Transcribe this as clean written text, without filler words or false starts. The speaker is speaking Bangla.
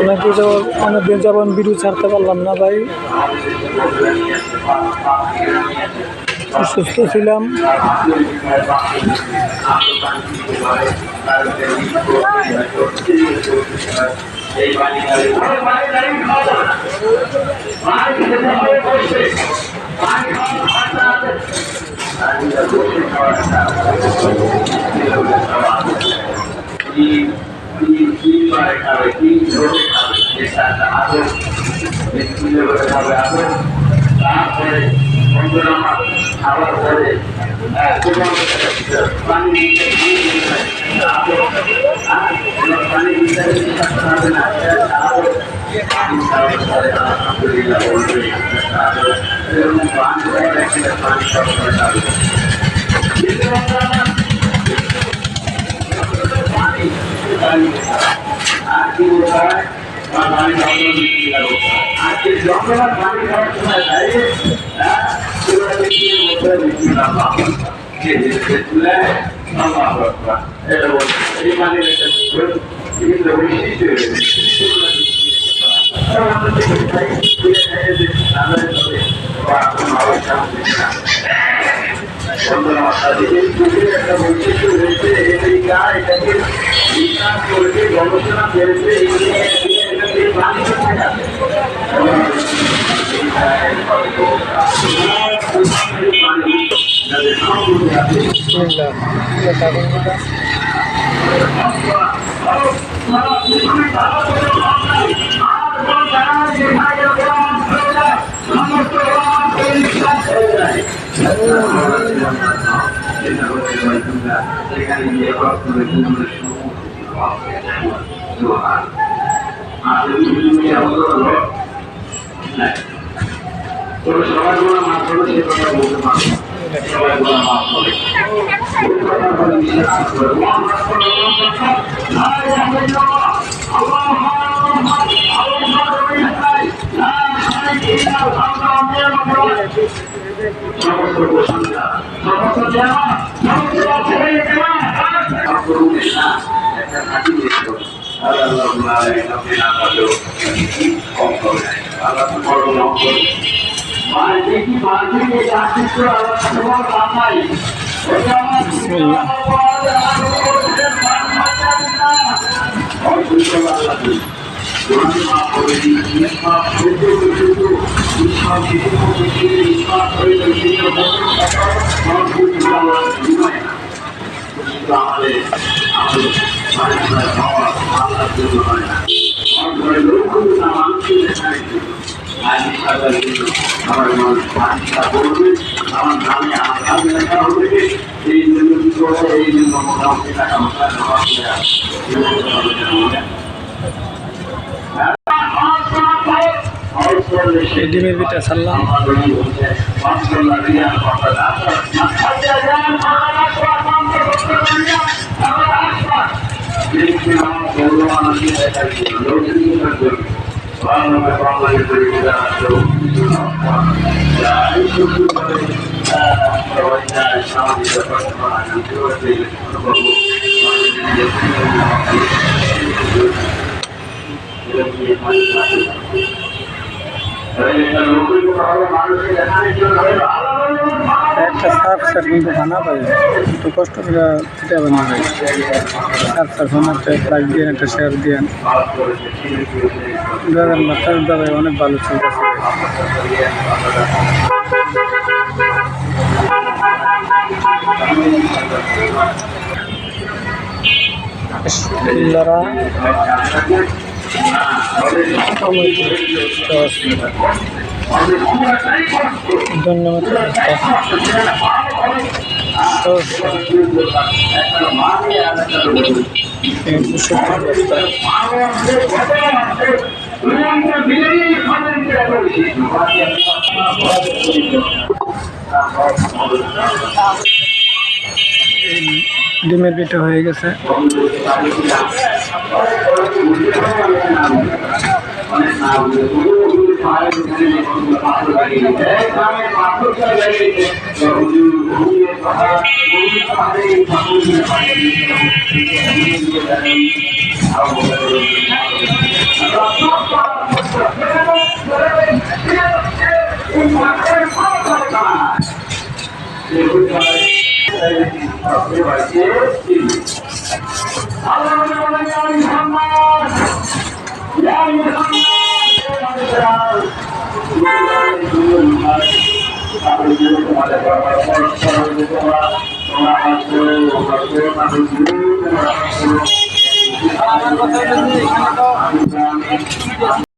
নাকি তো অনেকদিন যাবন ভিডিও ছাড়তে পারলাম না ভাই, অসুস্থ ছিলাম। খাবার পরে পানি পানি হবে না, আলহামদুলিল্লাহ বলবে এরকম পানি পানি সব করে যাবে। আর কি বোঝায় পানি আজকে যখন পানি খাওয়ার সময় দাঁড়িয়ে এটা বলছে এই পানির বিভিন্ন বৈশিষ্ট্য একটা বৈশিষ্ট্য রয়েছে, এটাকে বিকাশ করেছে, গবেষণা করেছে, পানি থাকা সবাই বলা মাছ হলো সে কথা বলতে পারবো, সবাই বলা মাছ হবে আমার গ্রামে আমার লেখা হবে এই জন্য কি করে, এই জন্য মোটামুটি টাকা ডিমের পিঠা ছাড়লাম। একটা সার্ফ সার কিন্তু খানা পাই একটু কষ্ট করে খেতে হবে না ভাই। সার্ফ সার খানা একটা লাইক দিয়ে একটা শেয়ার দিয়ে ভাই অনেক ভালো চলতেছে ভাই। ধন্যবাদ। ডিমের পিঠা হয়ে গেছে।